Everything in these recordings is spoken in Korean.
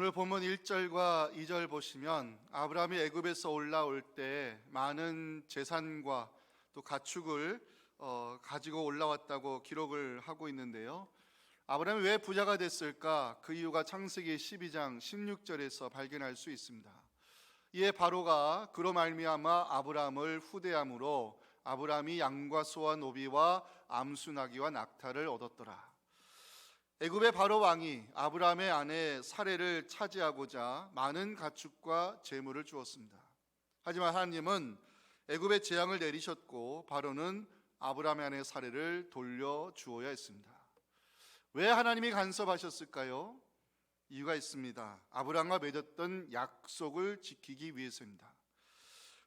오늘 본문 1절과 2절 보시면 아브라함이 애굽에서 올라올 때 많은 재산과 또 가축을 가지고 올라왔다고 기록을 하고 있는데요. 아브라함이 왜 부자가 됐을까? 그 이유가 창세기 12장 16절에서 발견할 수 있습니다. 이에 바로가 그로 말미암아 아브라함을 후대함으로 아브라함이 양과 소와 노비와 암수 나귀와 낙타를 얻었더라. 애굽의 바로 왕이 아브라함의 아내 사레를 차지하고자 많은 가축과 재물을 주었습니다. 하지만 하나님은 애굽의 재앙을 내리셨고 바로는 아브라함의 아내 사레를 돌려주어야 했습니다. 왜 하나님이 간섭하셨을까요? 이유가 있습니다. 아브라함과 맺었던 약속을 지키기 위해서입니다.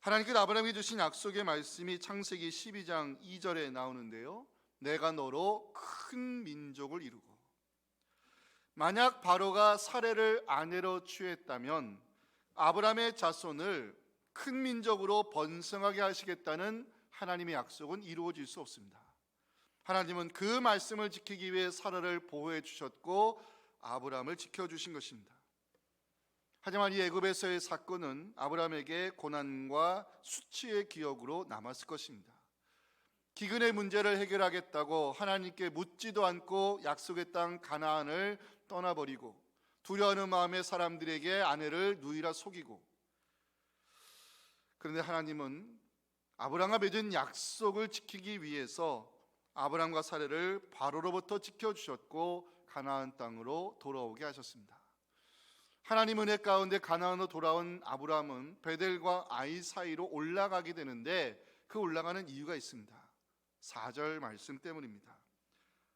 하나님께서 아브라함에게 주신 약속의 말씀이 창세기 12장 2절에 나오는데요. 내가 너로 큰 민족을 이루고, 만약 바로가 사레를 아내로 취했다면 아브라함의 자손을 큰 민족으로 번성하게 하시겠다는 하나님의 약속은 이루어질 수 없습니다. 하나님은 그 말씀을 지키기 위해 사라를 보호해 주셨고 아브라함을 지켜주신 것입니다. 하지만 이 애굽에서의 사건은 아브라함에게 고난과 수치의 기억으로 남았을 것입니다. 기근의 문제를 해결하겠다고 하나님께 묻지도 않고 약속의 땅 가나안을 떠나버리고 두려워하는 마음에 사람들에게 아내를 누이라 속이고, 그런데 하나님은 아브라함과 맺은 약속을 지키기 위해서 아브라함과 사레를 바로로부터 지켜주셨고 가나안 땅으로 돌아오게 하셨습니다. 하나님 은혜 가운데 가나안으로 돌아온 아브라함은 베델과 아이 사이로 올라가게 되는데 그 올라가는 이유가 있습니다. 4절 말씀 때문입니다.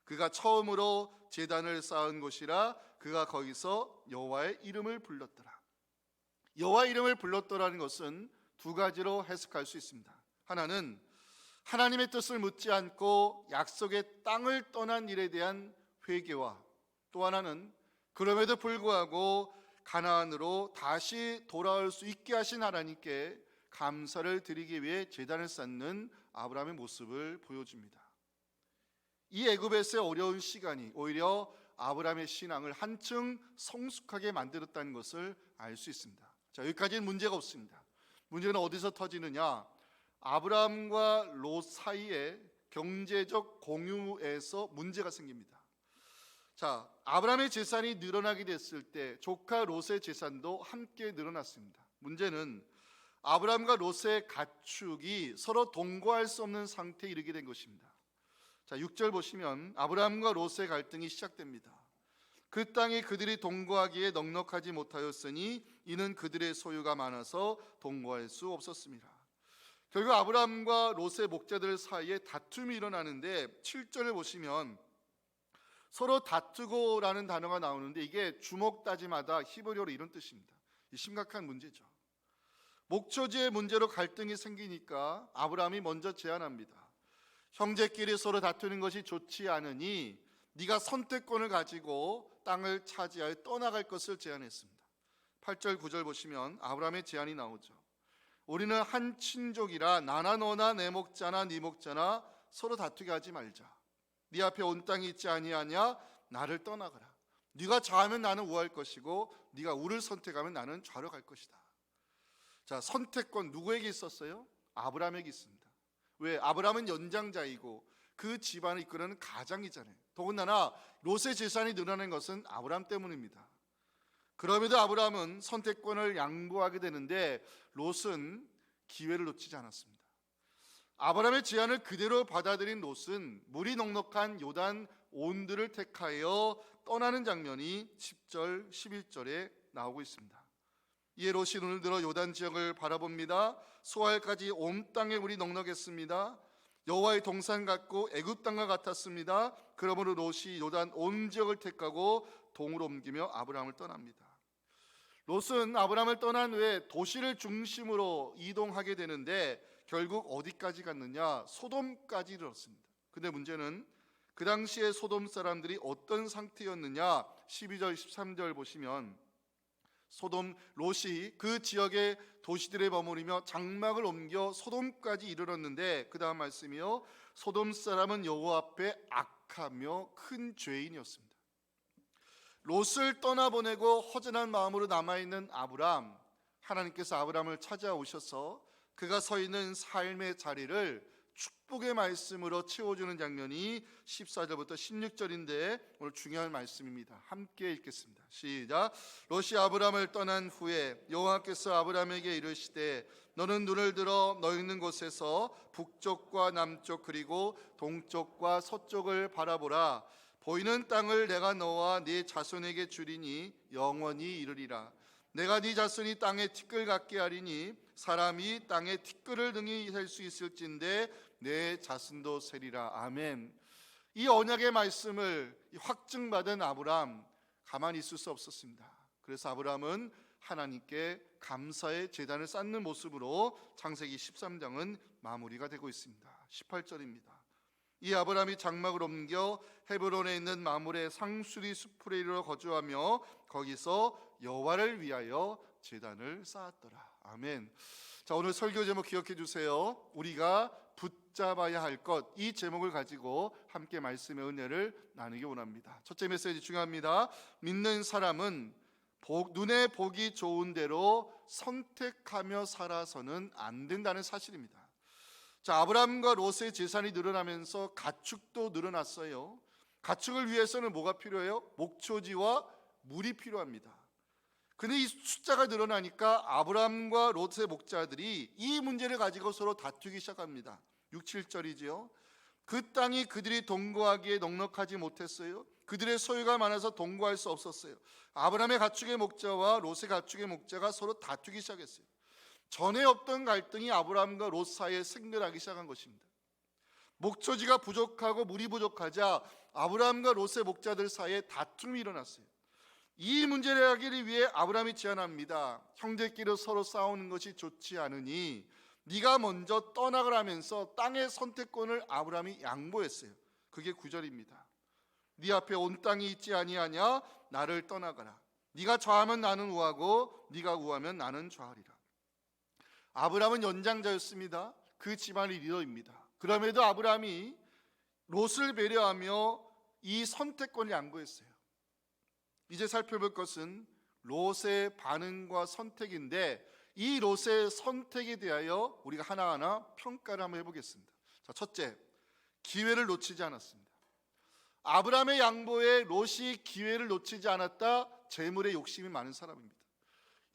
그가 처음으로 제단을 쌓은 곳이라 그가 거기서 여호와의 이름을 불렀더라. 여호와의 이름을 불렀더라는 것은 두 가지로 해석할 수 있습니다. 하나는 하나님의 뜻을 묻지 않고 약속의 땅을 떠난 일에 대한 회개와, 또 하나는 그럼에도 불구하고 가나안으로 다시 돌아올 수 있게 하신 하나님께 감사를 드리기 위해 제단을 쌓는 아브라함의 모습을 보여줍니다. 이 애굽에서의 어려운 시간이 오히려 아브라함의 신앙을 한층 성숙하게 만들었다는 것을 알 수 있습니다. 자, 여기까지는 문제가 없습니다. 문제는 어디서 터지느냐? 아브라함과 롯 사이의 경제적 공유에서 문제가 생깁니다. 자, 아브라함의 재산이 늘어나게 됐을 때 조카 롯의 재산도 함께 늘어났습니다. 문제는 아브라함과 롯의 가축이 서로 동거할 수 없는 상태에 이르게 된 것입니다. 자, 6절 보시면 아브라함과 롯의 갈등이 시작됩니다. 그 땅이 그들이 동거하기에 넉넉하지 못하였으니 이는 그들의 소유가 많아서 동거할 수 없었습니다. 결국 아브라함과 롯의 목자들 사이에 다툼이 일어나는데 7절을 보시면 서로 다투고라는 단어가 나오는데 이게 주먹 다짐하다, 히브리어로 이런 뜻입니다. 심각한 문제죠. 목초지의 문제로 갈등이 생기니까 아브라함이 먼저 제안합니다. 형제끼리 서로 다투는 것이 좋지 않으니 네가 선택권을 가지고 땅을 차지하여 떠나갈 것을 제안했습니다. 8절 9절 보시면 아브라함의 제안이 나오죠. 우리는 한 친족이라 나나 너나 내 목자나 네 목자나 서로 다투게 하지 말자. 네 앞에 온 땅이 있지 아니하냐? 나를 떠나가라. 네가 좌하면 나는 우할 것이고 네가 우를 선택하면 나는 좌로 갈 것이다. 자, 선택권 누구에게 있었어요? 아브라함에게 있습니다. 왜? 아브라함은 연장자이고 그 집안을 이끄는 가장이잖아요. 더군다나 롯의 재산이 늘어난 것은 아브라함 때문입니다. 그럼에도 아브라함은 선택권을 양보하게 되는데 롯은 기회를 놓치지 않았습니다. 아브라함의 제안을 그대로 받아들인 롯은 물이 넉넉한 요단 온들을 택하여 떠나는 장면이 10절 11절에 나오고 있습니다. 이에 롯이 눈을 들어 요단 지역을 바라봅니다. 소알까지 온 땅에 물이 넉넉했습니다. 여호와의 동산 같고 애굽 땅과 같았습니다. 그러므로 롯이 요단 온 지역을 택하고 동으로 옮기며 아브라함을 떠납니다. 롯은 아브라함을 떠난 후에 도시를 중심으로 이동하게 되는데 결국 어디까지 갔느냐? 소돔까지 이르렀습니다. 근데 문제는 그 당시에 소돔 사람들이 어떤 상태였느냐? 12절 13절 보시면 소돔 롯이 그 지역의 도시들에 머무르며 장막을 옮겨 소돔까지 이르렀는데 그 다음 말씀이요, 소돔 사람은 여호와 앞에 악하며 큰 죄인이었습니다. 롯을 떠나보내고 허전한 마음으로 남아있는 아브람, 하나님께서 아브람을 찾아오셔서 그가 서 있는 삶의 자리를 축복의 말씀으로 채워주는 장면이 14절부터 16절인데 오늘 중요한 말씀입니다. 함께 읽겠습니다. 시작. 롯이 아브람을 떠난 후에 여호와께서 아브람에게 이르시되 너는 눈을 들어 너 있는 곳에서 북쪽과 남쪽 그리고 동쪽과 서쪽을 바라보라. 보이는 땅을 내가 너와 네 자손에게 주리니 영원히 이르리라. 내가 네 자손이 땅에 티끌 같게 하리니 사람이 땅에 티끌을 등이 셀 수 있을진데 내 자손도 세리라. 아멘. 이 언약의 말씀을 확증받은 아브람 가만히 있을 수 없었습니다. 그래서 아브람은 하나님께 감사의 제단을 쌓는 모습으로 창세기 13장은 마무리가 되고 있습니다. 18절입니다. 이 아브람이 장막을 옮겨 헤브론에 있는 마므레 상수리 숲에 이르러 거주하며 거기서 여호와를 위하여 제단을 쌓았더라. 아멘. 자, 오늘 설교 제목 기억해 주세요. 우리가 붙잡아야 할 것, 이 제목을 가지고 함께 말씀의 은혜를 나누기 원합니다. 첫째 메시지 중요합니다. 믿는 사람은 눈에 보기 좋은 대로 선택하며 살아서는 안 된다는 사실입니다. 자, 아브람과 롯의 재산이 늘어나면서 가축도 늘어났어요. 가축을 위해서는 뭐가 필요해요? 목초지와 물이 필요합니다. 근데 이 숫자가 늘어나니까 아브람과 롯의 목자들이 이 문제를 가지고 서로 다투기 시작합니다. 6, 7절이죠. 그 땅이 그들이 동거하기에 넉넉하지 못했어요. 그들의 소유가 많아서 동거할 수 없었어요. 아브람의 가축의 목자와 롯의 가축의 목자가 서로 다투기 시작했어요. 전에 없던 갈등이 아브람과 롯 사이에 생겨나기 시작한 것입니다. 목초지가 부족하고 물이 부족하자 아브람과 롯의 목자들 사이에 다툼이 일어났어요. 이 문제를 해결하기 위해 아브람이 제안합니다. 형제끼리 서로 싸우는 것이 좋지 않으니 네가 먼저 떠나가라면서 땅의 선택권을 아브람이 양보했어요. 그게 9절입니다. 네 앞에 온 땅이 있지 아니하냐? 나를 떠나가라. 네가 좌하면 나는 우하고 네가 우하면 나는 좌하리라. 아브람은 연장자였습니다. 그 집안의 리더입니다. 그럼에도 아브람이 롯을 배려하며 이 선택권을 양보했어요. 이제 살펴볼 것은 롯의 반응과 선택인데 이 롯의 선택에 대하여 우리가 하나하나 평가를 한번 해보겠습니다. 자, 첫째, 기회를 놓치지 않았습니다. 아브람의 양보에 롯이 기회를 놓치지 않았다. 재물에 욕심이 많은 사람입니다.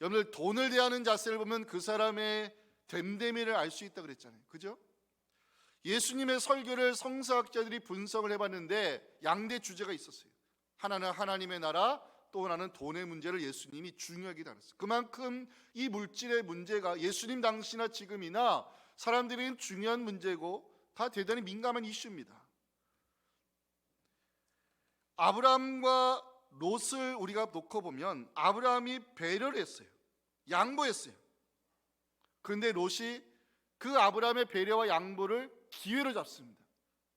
여러분들, 돈을 대하는 자세를 보면 그 사람의 됨됨이를 알 수 있다 그랬잖아요. 그죠? 예수님의 설교를 성서학자들이 분석을 해봤는데 양대 주제가 있었어요. 하나는 하나님의 나라, 또 하나는 돈의 문제를 예수님이 중요하게 다뤘어요. 그만큼 이 물질의 문제가 예수님 당시나 지금이나 사람들에게는 중요한 문제고 다 대단히 민감한 이슈입니다. 아브람과 롯을 우리가 놓고 보면 아브람이 배려를 했어요. 양보했어요. 그런데 롯이 그 아브람의 배려와 양보를 기회로 잡습니다.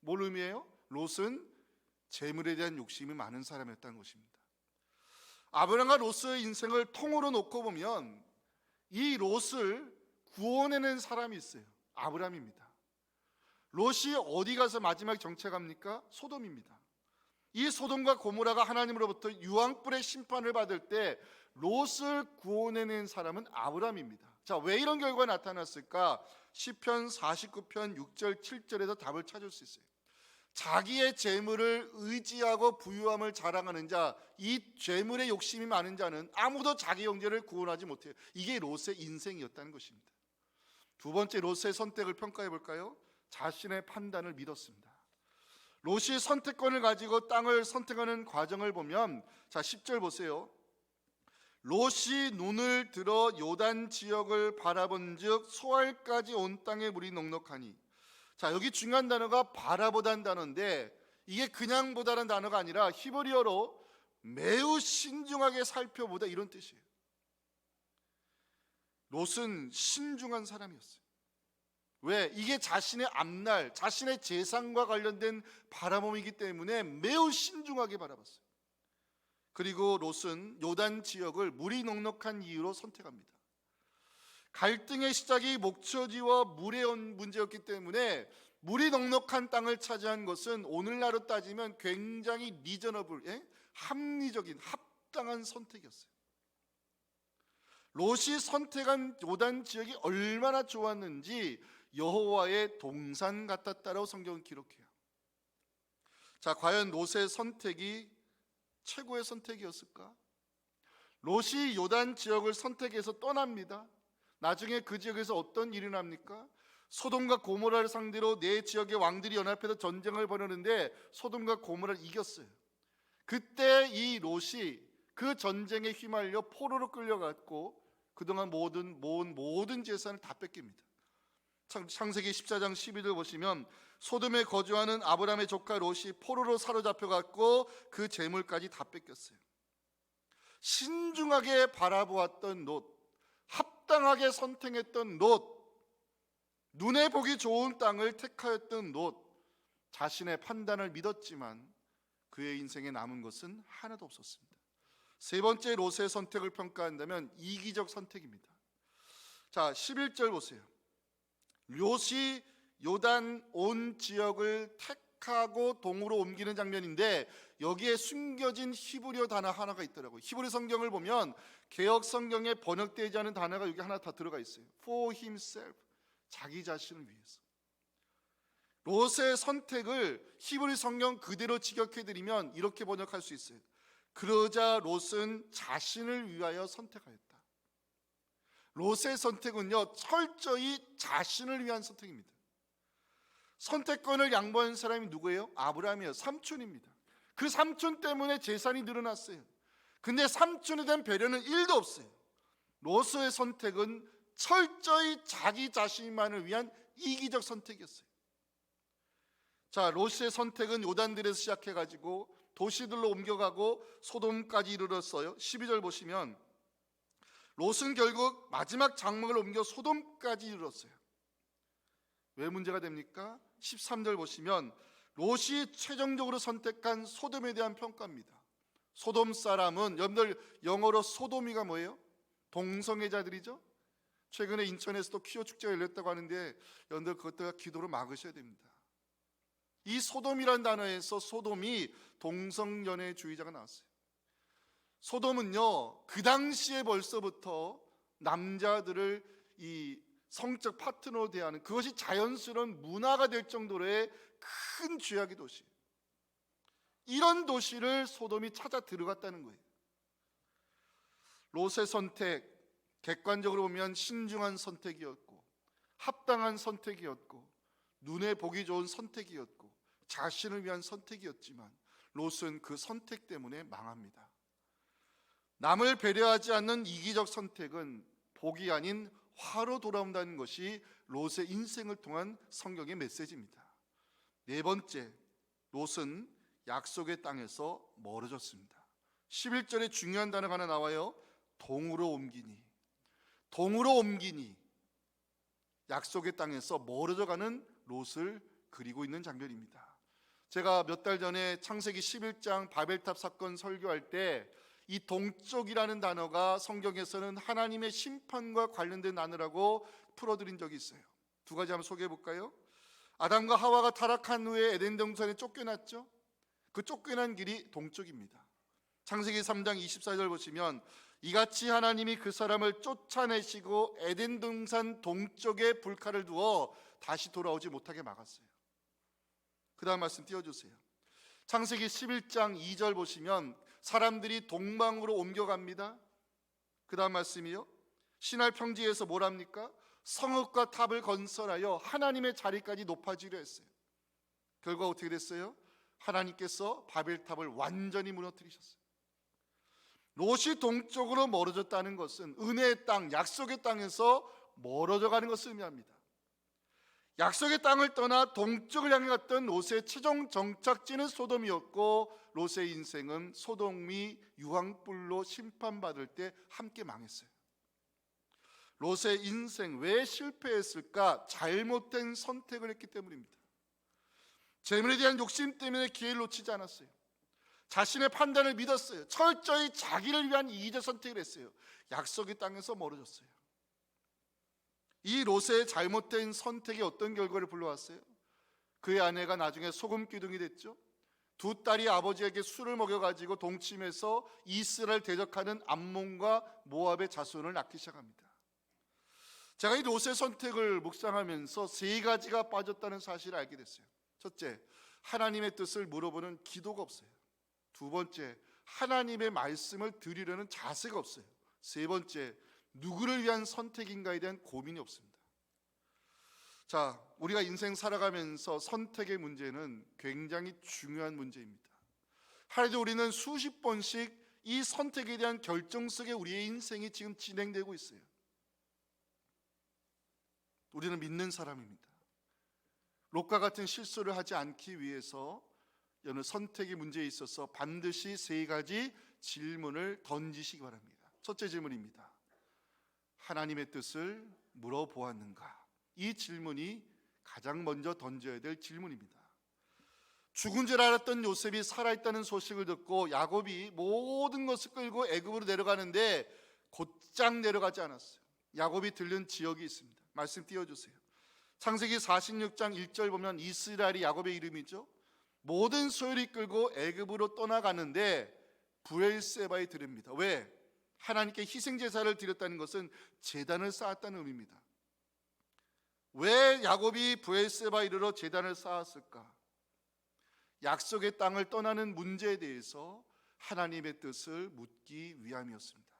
뭘 의미해요? 롯은 재물에 대한 욕심이 많은 사람이었다는 것입니다. 아브람과 롯의 인생을 통으로 놓고 보면 이 롯을 구원해낸 사람이 있어요. 아브람입니다. 롯이 어디 가서 마지막에 정착합니까? 소돔입니다. 이 소돔과 고모라가 하나님으로부터 유황불의 심판을 받을 때 롯을 구원해낸 사람은 아브람입니다. 자, 왜 이런 결과가 나타났을까? 시편 49편 6절 7절에서 답을 찾을 수 있어요. 자기의 재물을 의지하고 부유함을 자랑하는 자, 이 재물에 욕심이 많은 자는 아무도 자기 형제를 구원하지 못해요. 이게 롯의 인생이었다는 것입니다. 두 번째, 롯의 선택을 평가해 볼까요? 자신의 판단을 믿었습니다. 롯이 선택권을 가지고 땅을 선택하는 과정을 보면, 자, 10절 보세요. 롯이 눈을 들어 요단 지역을 바라본즉 소알까지 온 땅에 물이 넉넉하니. 자, 여기 중요한 단어가 바라보다는 단어인데 이게 그냥 보다는 단어가 아니라 히브리어로 매우 신중하게 살펴보다 이런 뜻이에요. 롯은 신중한 사람이었어요. 왜? 이게 자신의 앞날, 자신의 재산과 관련된 바라봄이기 때문에 매우 신중하게 바라봤어요. 그리고 롯은 요단 지역을 물이 넉넉한 이유로 선택합니다. 갈등의 시작이 목초지와 물의 문제였기 때문에 물이 넉넉한 땅을 차지한 것은 오늘날로 따지면 굉장히 리저너블, 합리적인, 합당한 선택이었어요. 롯이 선택한 요단 지역이 얼마나 좋았는지 여호와의 동산 같았다라고 성경은 기록해요. 자, 과연 롯의 선택이 최고의 선택이었을까? 롯이 요단 지역을 선택해서 떠납니다. 나중에 그 지역에서 어떤 일이 납니까? 소돔과 고모라를 상대로 네 지역의 왕들이 연합해서 전쟁을 벌였는데 소돔과 고모라를 이겼어요. 그때 이 롯이 그 전쟁에 휘말려 포로로 끌려갔고 그동안 모은 모든 재산을 다 뺏깁니다. 창세기 14장 12절 보시면 소돔에 거주하는 아브라함의 조카 롯이 포로로 사로잡혀갔고 그 재물까지 다 뺏겼어요. 신중하게 바라보았던 롯, 합당하게 선택했던 롯, 눈에 보기 좋은 땅을 택하였던 롯, 자신의 판단을 믿었지만 그의 인생에 남은 것은 하나도 없었습니다. 세 번째 롯의 선택을 평가한다면 이기적 선택입니다. 자, 11절 보세요. 롯이 요단 온 지역을 택하고 동으로 옮기는 장면인데 여기에 숨겨진 히브리어 단어 하나가 있더라고요. 히브리 성경을 보면 개역 성경에 번역되지 않은 단어가 여기 하나 다 들어가 있어요. For himself, 자기 자신을 위해서. 롯의 선택을 히브리 성경 그대로 직역해드리면 이렇게 번역할 수 있어요. 그러자 롯은 자신을 위하여 선택하였다. 롯의 선택은요, 철저히 자신을 위한 선택입니다. 선택권을 양보한 사람이 누구예요? 아브라함이에요. 삼촌입니다. 그 삼촌 때문에 재산이 늘어났어요. 근데 삼촌에 대한 배려는 1도 없어요. 롯의 선택은 철저히 자기 자신만을 위한 이기적 선택이었어요. 자, 롯의 선택은 요단들에서 시작해가지고 도시들로 옮겨가고 소돔까지 이르렀어요. 12절 보시면 롯은 결국 마지막 장막을 옮겨 소돔까지 이르렀어요. 왜 문제가 됩니까? 13절 보시면 롯이 최종적으로 선택한 소돔에 대한 평가입니다. 소돔 사람은, 여러분들 영어로 소돔이가 뭐예요? 동성애자들이죠. 최근에 인천에서도 퀴어 축제가 열렸다고 하는데 여러분들 그것도 기도로 막으셔야 됩니다. 이 소돔이라는 단어에서 소돔이 동성연애주의자가 나왔어요. 소돔은요, 그 당시에 벌써부터 남자들을 이 성적 파트너로 대하는 그것이 자연스러운 문화가 될 정도로의 큰 죄악의 도시예요. 이런 도시를 소돔이 찾아 들어갔다는 거예요. 롯의 선택, 객관적으로 보면 신중한 선택이었고 합당한 선택이었고 눈에 보기 좋은 선택이었고 자신을 위한 선택이었지만 롯은 그 선택 때문에 망합니다. 남을 배려하지 않는 이기적 선택은 복이 아닌 화로 돌아온다는 것이 롯의 인생을 통한 성경의 메시지입니다. 네 번째, 롯은 약속의 땅에서 멀어졌습니다. 11절에 중요한 단어가 하나 나와요. 동으로 옮기니. 동으로 옮기니. 약속의 땅에서 멀어져가는 롯을 그리고 있는 장면입니다. 제가 몇 달 전에 창세기 11장 바벨탑 사건 설교할 때 이 동쪽이라는 단어가 성경에서는 하나님의 심판과 관련된 단어라고 풀어드린 적이 있어요. 두 가지 한번 소개해 볼까요? 아담과 하와가 타락한 후에 에덴 동산에 쫓겨났죠. 그 쫓겨난 길이 동쪽입니다. 창세기 3장 24절 보시면 이같이 하나님이 그 사람을 쫓아내시고 에덴 동산 동쪽에 불칼을 두어 다시 돌아오지 못하게 막았어요. 그 다음 말씀 띄워주세요. 창세기 11장 2절 보시면 사람들이 동방으로 옮겨갑니다. 그 다음 말씀이요, 시날 평지에서 뭘 합니까? 성읍과 탑을 건설하여 하나님의 자리까지 높아지려 했어요. 결과 어떻게 됐어요? 하나님께서 바벨탑을 완전히 무너뜨리셨어요. 롯이 동쪽으로 멀어졌다는 것은 은혜의 땅, 약속의 땅에서 멀어져 가는 것을 의미합니다. 약속의 땅을 떠나 동쪽을 향해 갔던 롯의 최종 정착지는 소돔이었고 롯의 인생은 소돔이 유황불로 심판받을 때 함께 망했어요. 롯의 인생 왜 실패했을까? 잘못된 선택을 했기 때문입니다. 재물에 대한 욕심 때문에 기회를 놓치지 않았어요. 자신의 판단을 믿었어요. 철저히 자기를 위한 이기적 선택을 했어요. 약속의 땅에서 멀어졌어요. 이 롯의 잘못된 선택이 어떤 결과를 불러왔어요? 그의 아내가 나중에 소금 기둥이 됐죠. 두 딸이 아버지에게 술을 먹여가지고 동침해서 이스라엘 대적하는 암몬과 모압의 자손을 낳기 시작합니다. 제가 이 롯의 선택을 묵상하면서 세 가지가 빠졌다는 사실을 알게 됐어요. 첫째, 하나님의 뜻을 물어보는 기도가 없어요. 두 번째, 하나님의 말씀을 들으려는 자세가 없어요. 세 번째, 누구를 위한 선택인가에 대한 고민이 없습니다. 자, 우리가 인생 살아가면서 선택의 문제는 굉장히 중요한 문제입니다. 하루에도 우리는 수십 번씩 이 선택에 대한 결정 속에 우리의 인생이 지금 진행되고 있어요. 우리는 믿는 사람입니다. 롯과 같은 실수를 하지 않기 위해서 여느 선택의 문제에 있어서 반드시 세 가지 질문을 던지시기 바랍니다. 첫째 질문입니다. 하나님의 뜻을 물어보았는가? 이 질문이 가장 먼저 던져야 될 질문입니다. 죽은 줄 알았던 요셉이 살아있다는 소식을 듣고 야곱이 모든 것을 끌고 애굽으로 내려가는데 곧장 내려가지 않았어요. 야곱이 들른 지역이 있습니다. 말씀 띄워주세요. 창세기 46장 1절 보면 이스라엘이 야곱의 이름이죠. 모든 소유를 끌고 애굽으로 떠나가는데 브엘세바에 들릅니다. 왜? 하나님께 희생제사를 드렸다는 것은 제단을 쌓았다는 의미입니다. 왜 야곱이 브엘세바에 이르러 제단을 쌓았을까? 약속의 땅을 떠나는 문제에 대해서 하나님의 뜻을 묻기 위함이었습니다.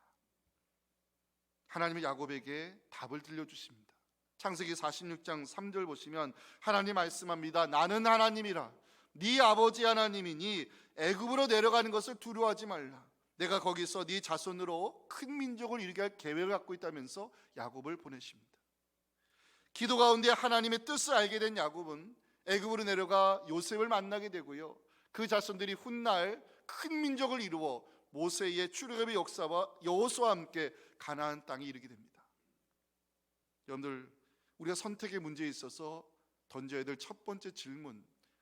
하나님은 야곱에게 답을 들려주십니다. 창세기 46장 3절 보시면 하나님 말씀합니다. 나는 하나님이라 네 아버지 하나님이니 애굽으로 내려가는 것을 두려워하지 말라. 내가 거기서 네 자손으로 큰 민족을 이루게 할 계획을 갖고 있다면서 야곱을 보내십니다. 기도 가운데 하나님의 뜻을 알게 된 야곱은 애굽으로 내려가 요셉을 만나게 되고요. 그 자손들이 훗날 큰 민족을 이루어 모세의 출애굽의 역사와 여호수아와 함께 가나안 땅에 이르게 됩니다. 여러분들, 우리가 선택의 문제에 있어서 던져야 될 첫 번째 질문,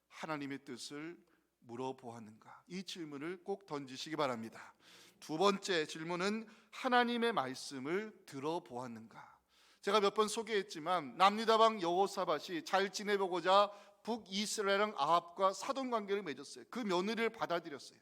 하나님의 뜻을 물어보았는가? 이 질문을 꼭 던지시기 바랍니다. 두 번째 질문은 하나님의 말씀을 들어보았는가? 제가 몇 번 소개했지만 남유다방 여호사밧이 잘 지내보고자 북이스라엘랑 아합과 사돈관계를 맺었어요. 그 며느리를 받아들였어요.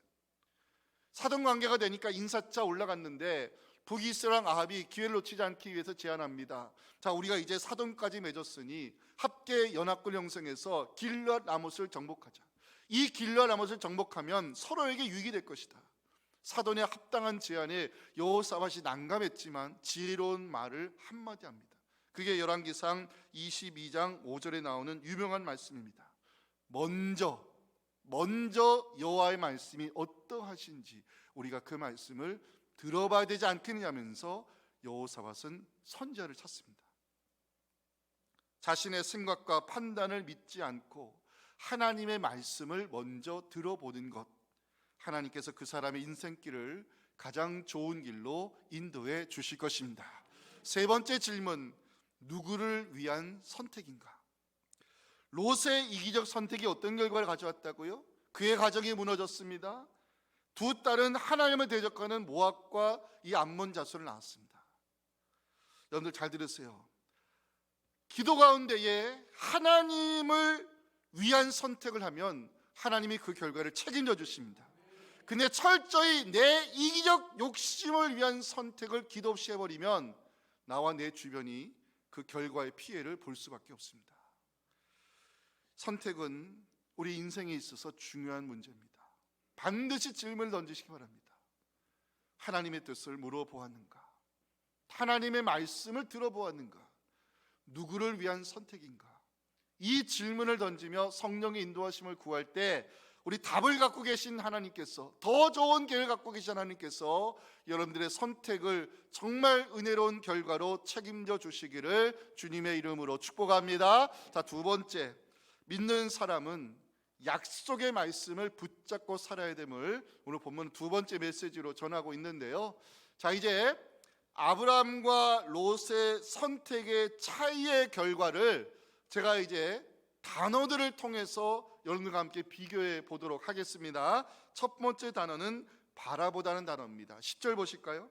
사돈관계가 되니까 인사차 올라갔는데 북이스라엘 아합이 기회를 놓치지 않기 위해서 제안합니다. 자, 우리가 이제 사돈까지 맺었으니 합계 연합군 형성해서 길르앗 라못을 정복하자. 이 길르앗 라못을 정복하면 서로에게 유익이 될 것이다. 사돈의 합당한 제안에 여호사밧이 난감했지만 지혜로운 말을 한마디 합니다. 그게 열왕기상 22장 5절에 나오는 유명한 말씀입니다. 먼저 여호와의 말씀이 어떠하신지 우리가 그 말씀을 들어봐야 되지 않겠느냐면서 여호사밧은 선지자를 찾습니다. 자신의 생각과 판단을 믿지 않고 하나님의 말씀을 먼저 들어보는 것, 하나님께서 그 사람의 인생길을 가장 좋은 길로 인도해 주실 것입니다. 세 번째 질문, 누구를 위한 선택인가? 롯의 이기적 선택이 어떤 결과를 가져왔다고요? 그의 가정이 무너졌습니다. 두 딸은 하나님을 대적하는 모압과 이 암몬 자손을 낳았습니다. 여러분들 잘 들으세요. 기도 가운데에 하나님을 위한 선택을 하면 하나님이 그 결과를 책임져 주십니다. 근데 철저히 내 이기적 욕심을 위한 선택을 기도 없이 해버리면 나와 내 주변이 그 결과의 피해를 볼 수밖에 없습니다. 선택은 우리 인생에 있어서 중요한 문제입니다. 반드시 질문을 던지시기 바랍니다. 하나님의 뜻을 물어보았는가? 하나님의 말씀을 들어보았는가? 누구를 위한 선택인가? 이 질문을 던지며 성령의 인도하심을 구할 때 우리 답을 갖고 계신 하나님께서, 더 좋은 계획을 갖고 계신 하나님께서 여러분들의 선택을 정말 은혜로운 결과로 책임져 주시기를 주님의 이름으로 축복합니다. 자, 두 번째, 믿는 사람은 약속의 말씀을 붙잡고 살아야 됨을 오늘 본문 두 번째 메시지로 전하고 있는데요. 자, 이제 아브라함과 롯의 선택의 차이의 결과를 제가 이제 단어들을 통해서 여러분들과 함께 비교해 보도록 하겠습니다. 첫 번째 단어는 바라보다는 단어입니다. 10절 보실까요?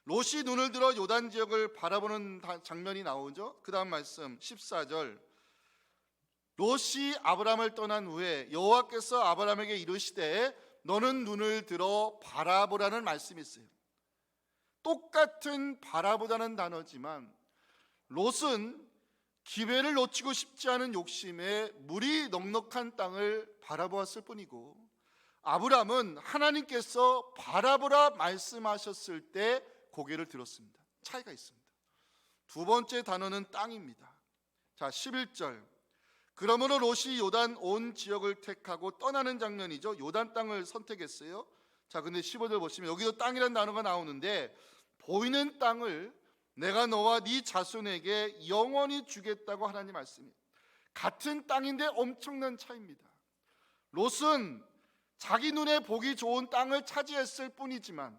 롯이 눈을 들어 요단 지역을 바라보는 장면이 나오죠. 그 다음 말씀 14절, 롯이 아브라함을 떠난 후에 여호와께서 아브라함에게 이르시되 너는 눈을 들어 바라보라는 말씀이 있어요. 똑같은 바라보다는 단어지만 롯은 기회를 놓치고 싶지 않은 욕심에 물이 넉넉한 땅을 바라보았을 뿐이고, 아브라함은 하나님께서 바라보라 말씀하셨을 때 고개를 들었습니다. 차이가 있습니다. 두 번째 단어는 땅입니다. 자, 11절. 그러므로 롯이 요단 온 지역을 택하고 떠나는 장면이죠. 요단 땅을 선택했어요. 자, 근데 15절 보시면 여기도 땅이라는 단어가 나오는데, 보이는 땅을 내가 너와 네 자손에게 영원히 주겠다고 하나님 말씀이에요. 같은 땅인데 엄청난 차이입니다. 롯은 자기 눈에 보기 좋은 땅을 차지했을 뿐이지만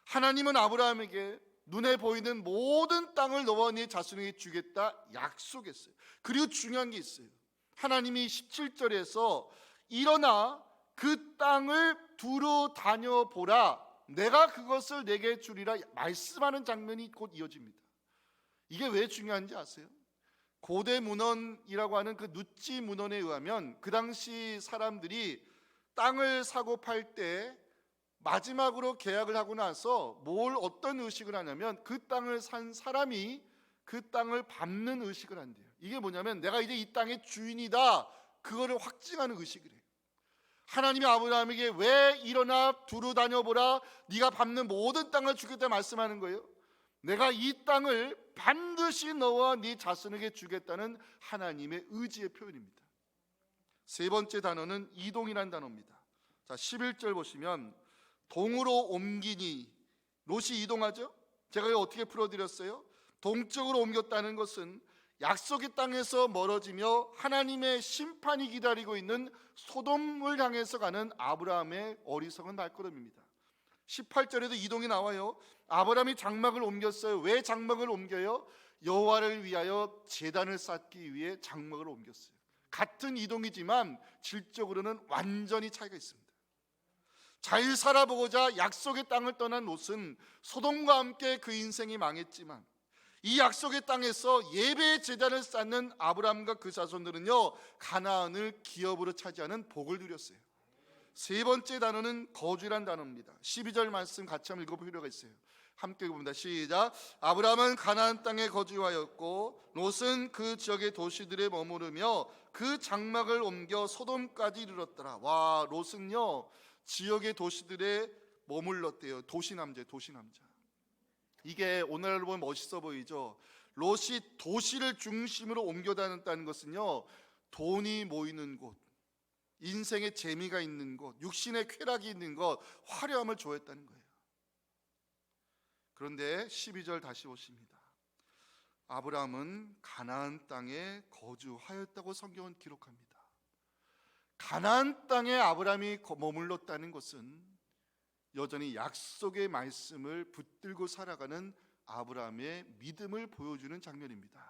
하나님은 아브라함에게 눈에 보이는 모든 땅을 너와 네 자손에게 주겠다 약속했어요. 그리고 중요한 게 있어요. 하나님이 17절에서 일어나 그 땅을 두루 다녀보라, 내가 그것을 내게 주리라 말씀하는 장면이 곧 이어집니다. 이게 왜 중요한지 아세요? 고대 문헌이라고 하는 그 누치 문헌에 의하면 그 당시 사람들이 땅을 사고 팔 때 마지막으로 계약을 하고 나서 어떤 의식을 하냐면 그 땅을 산 사람이 그 땅을 밟는 의식을 한대요. 이게 뭐냐면 내가 이제 이 땅의 주인이다, 그거를 확증하는 의식을 해요. 하나님이 아브라함에게 왜 일어나 두루 다녀보라, 네가 밟는 모든 땅을 주겠다 말씀하는 거예요. 내가 이 땅을 반드시 너와 네 자손에게 주겠다는 하나님의 의지의 표현입니다. 세 번째 단어는 이동이라는 단어입니다. 자, 11절 보시면 동으로 옮기니, 롯이 이동하죠. 제가 이거 어떻게 풀어드렸어요? 동쪽으로 옮겼다는 것은 약속의 땅에서 멀어지며 하나님의 심판이 기다리고 있는 소돔을 향해서 가는 아브라함의 어리석은 발걸음입니다. 18절에도 이동이 나와요. 아브라함이 장막을 옮겼어요. 왜 장막을 옮겨요? 여호와를 위하여 제단을 쌓기 위해 장막을 옮겼어요. 같은 이동이지만 질적으로는 완전히 차이가 있습니다. 잘 살아보고자 약속의 땅을 떠난 롯은 소돔과 함께 그 인생이 망했지만 이 약속의 땅에서 예배의 제단을 쌓는 아브라함과 그 자손들은요, 가나안을 기업으로 차지하는 복을 누렸어요. 세 번째 단어는 거주란 단어입니다. 12절 말씀 같이 한번 읽어볼 필요가 있어요. 함께 읽어봅니다. 시작. 아브라함은 가나안 땅에 거주하였고 롯은 그 지역의 도시들에 머무르며 그 장막을 옮겨 소돔까지 이르렀더라. 와, 롯은요 지역의 도시들에 머물렀대요. 도시남자. 이게 오늘날로 보면 멋있어 보이죠. 롯이 도시를 중심으로 옮겨 다녔다는 것은요, 돈이 모이는 곳, 인생의 재미가 있는 곳, 육신의 쾌락이 있는 곳, 화려함을 좋아했다는 거예요. 그런데 12절 다시 보십니다. 아브라함은 가나안 땅에 거주하였다고 성경은 기록합니다. 가나안 땅에 아브라함이 머물렀다는 것은 여전히 약속의 말씀을 붙들고 살아가는 아브라함의 믿음을 보여주는 장면입니다.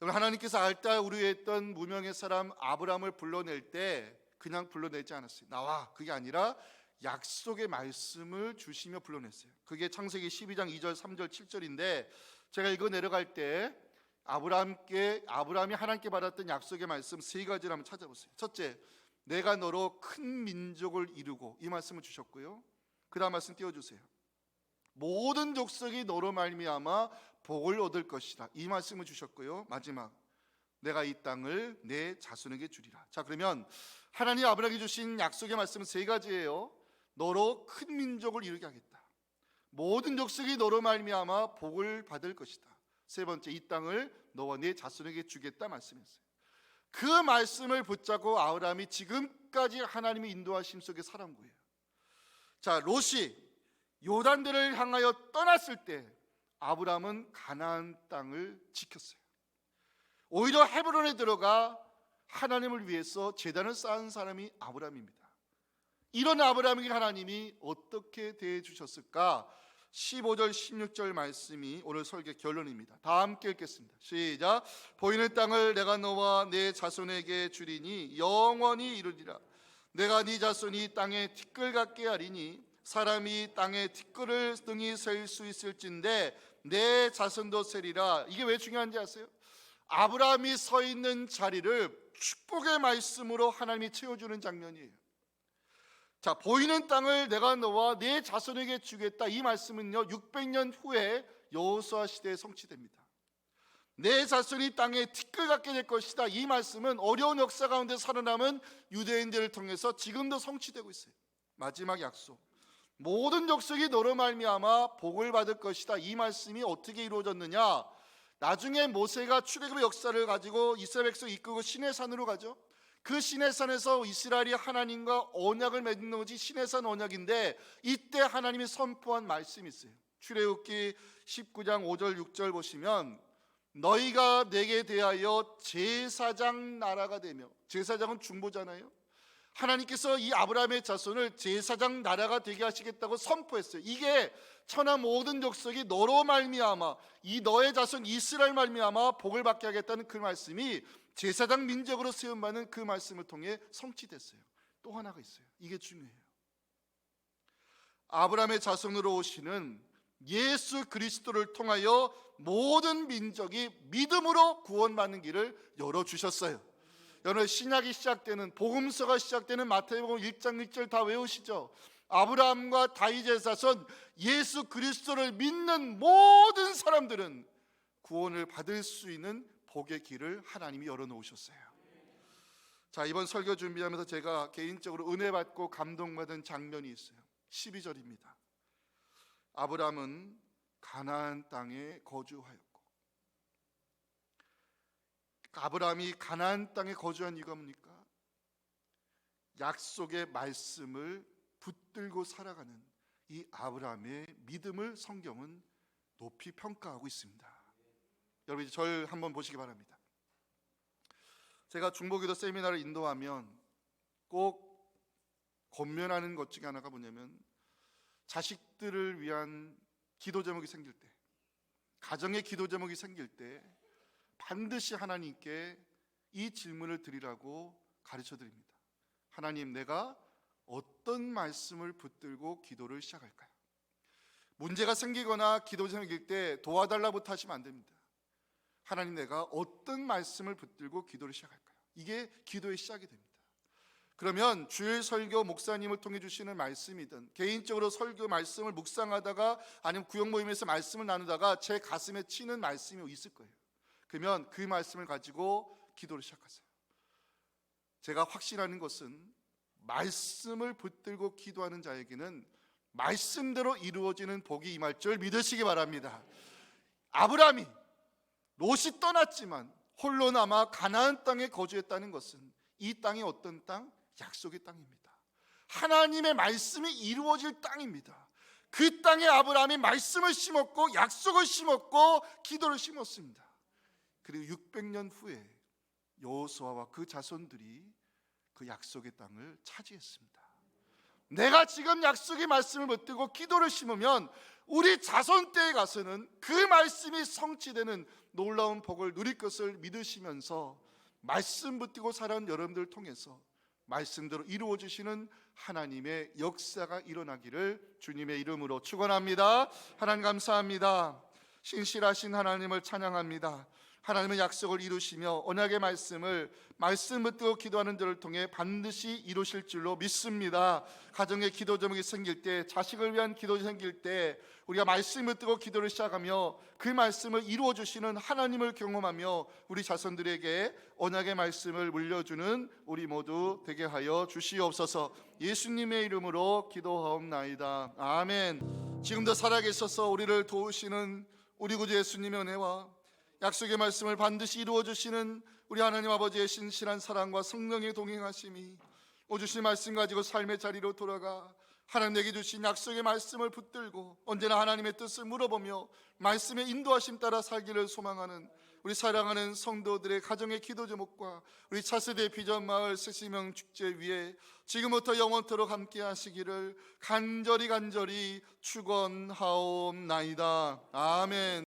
하나님께서 알다 우려했던 무명의 사람 아브라함을 불러낼 때 그냥 불러내지 않았어요. 나와, 그게 아니라 약속의 말씀을 주시며 불러냈어요. 그게 창세기 12장 2절 3절 7절인데 제가 이거 내려갈 때 아브라함이 하나님께 받았던 약속의 말씀 세 가지를 한번 찾아보세요. 첫째, 내가 너로 큰 민족을 이루고, 이 말씀을 주셨고요. 그 다음 말씀 띄워주세요. 모든 족속이 너로 말미암아 복을 얻을 것이다, 이 말씀을 주셨고요. 마지막, 내가 이 땅을 내 자손에게 주리라. 자, 그러면 하나님 아브라함에게 주신 약속의 말씀은 세 가지예요. 너로 큰 민족을 이루게 하겠다, 모든 족속이 너로 말미암아 복을 받을 것이다, 세 번째, 이 땅을 너와 네 자손에게 주겠다 말씀했어요. 그 말씀을 붙잡고 아브라함이 지금까지 하나님의 인도하심 속에 살아온 거예요. 자, 롯이 요단들을 향하여 떠났을 때 아브라함은 가나안 땅을 지켰어요. 오히려 헤브론에 들어가 하나님을 위해서 제단을 쌓은 사람이 아브라함입니다. 이런 아브라함에게 하나님이 어떻게 대해 주셨을까? 15절 16절 말씀이 오늘 설교 결론입니다. 다 함께 읽겠습니다. 시작. 보이는 땅을 내가 너와 내 자손에게 주리니 영원히 이루리라. 내가 네 자손이 땅에 티끌 같게 하리니 사람이 땅에 티끌을 등이 셀 수 있을진데 내 자손도 세리라. 이게 왜 중요한지 아세요? 아브라함이 서 있는 자리를 축복의 말씀으로 하나님이 채워주는 장면이에요. 자, 보이는 땅을 내가 너와 네 자손에게 주겠다. 이 말씀은요 600년 후에 여호수아 시대에 성취됩니다. 내 자손이 땅에 티끌 같게 될 것이다. 이 말씀은 어려운 역사 가운데 살아남은 유대인들을 통해서 지금도 성취되고 있어요. 마지막 약속, 모든 족속이 너로 말미암아 복을 받을 것이다. 이 말씀이 어떻게 이루어졌느냐? 나중에 모세가 출애굽의 역사를 가지고 이스라엘 백성 이끌고 시내산으로 가죠. 그 시내산에서 이스라엘이 하나님과 언약을 맺는 것이 시내산 언약인데, 이때 하나님이 선포한 말씀이 있어요. 출애굽기 19장 5절 6절 보시면 너희가 내게 대하여 제사장 나라가 되며, 제사장은 중보잖아요. 하나님께서 이 아브라함의 자손을 제사장 나라가 되게 하시겠다고 선포했어요. 이게 천하 모든 족속이 너로 말미암아, 이 너의 자손 이스라엘 말미암아 복을 받게 하겠다는 그 말씀이 제사장 민족으로 세움받는 그 말씀을 통해 성취됐어요. 또 하나가 있어요. 이게 중요해요. 아브라함의 자손으로 오시는 예수 그리스도를 통하여 모든 민족이 믿음으로 구원받는 길을 열어주셨어요. 여러분, 신약이 시작되는, 복음서가 시작되는 마태복음 1장 1절 다 외우시죠? 아브라함과 다윗의 자손 예수 그리스도를 믿는 모든 사람들은 구원을 받을 수 있는 복의 길을 하나님이 열어놓으셨어요. 자, 이번 설교 준비하면서 제가 개인적으로 은혜 받고 감동받은 장면이 있어요. 12절입니다. 아브라함은 가나안 땅에 거주하였고, 아브라함이 가나안 땅에 거주한 이유가 뭡니까? 약속의 말씀을 붙들고 살아가는 이 아브라함의 믿음을 성경은 높이 평가하고 있습니다. 여러분, 절 한번 보시기 바랍니다. 제가 중보기도 세미나를 인도하면 꼭 권면하는 것 중에 하나가 뭐냐면, 자식들을 위한 기도 제목이 생길 때, 가정의 기도 제목이 생길 때 반드시 하나님께 이 질문을 드리라고 가르쳐 드립니다. 하나님, 내가 어떤 말씀을 붙들고 기도를 시작할까요? 문제가 생기거나 기도 생길 때 도와달라부터 하시면 안 됩니다. 하나님, 내가 어떤 말씀을 붙들고 기도를 시작할까요? 이게 기도의 시작이 됩니다. 그러면 주일 설교 목사님을 통해 주시는 말씀이든 개인적으로 설교 말씀을 묵상하다가 아니면 구역 모임에서 말씀을 나누다가 제 가슴에 치는 말씀이 있을 거예요. 그러면 그 말씀을 가지고 기도를 시작하세요. 제가 확신하는 것은 말씀을 붙들고 기도하는 자에게는 말씀대로 이루어지는 복이 임할 줄 믿으시기 바랍니다. 아브라함이 롯이 떠났지만 홀로 남아 가나안 땅에 거주했다는 것은 이 땅이 어떤 땅? 약속의 땅입니다. 하나님의 말씀이 이루어질 땅입니다. 그 땅에 아브라함이 말씀을 심었고 약속을 심었고 기도를 심었습니다. 그리고 600년 후에 여호수아와 그 자손들이 그 약속의 땅을 차지했습니다. 내가 지금 약속의 말씀을 붙들고 기도를 심으면 우리 자손 때에 가서는 그 말씀이 성취되는 놀라운 복을 누릴 것을 믿으시면서 말씀 붙들고 살아온 여러분들을 통해서 말씀대로 이루어 주시는 하나님의 역사가 일어나기를 주님의 이름으로 축원합니다. 하나님 감사합니다. 신실하신 하나님을 찬양합니다. 하나님의 약속을 이루시며 언약의 말씀을 말씀 붙들고 기도하는 자를 통해 반드시 이루실 줄로 믿습니다. 가정에 기도 제목이 생길 때, 자식을 위한 기도가 생길 때 우리가 말씀 붙들고 기도를 시작하며 그 말씀을 이루어 주시는 하나님을 경험하며 우리 자손들에게 언약의 말씀을 물려주는 우리 모두 되게 하여 주시옵소서. 예수님의 이름으로 기도하옵나이다. 아멘. 지금도 살아계셔서 우리를 도우시는 우리 구주 예수님의 은혜와 약속의 말씀을 반드시 이루어 주시는 우리 하나님 아버지의 신실한 사랑과 성령의 동행하심이 주신 말씀 가지고 삶의 자리로 돌아가 하나님에게 주신 약속의 말씀을 붙들고 언제나 하나님의 뜻을 물어보며 말씀의 인도하심 따라 살기를 소망하는 우리 사랑하는 성도들의 가정의 기도 제목과 우리 차세대 비전 마을 새시명 축제 위에 지금부터 영원토록 함께 하시기를 간절히 축원하옵나이다. 아멘.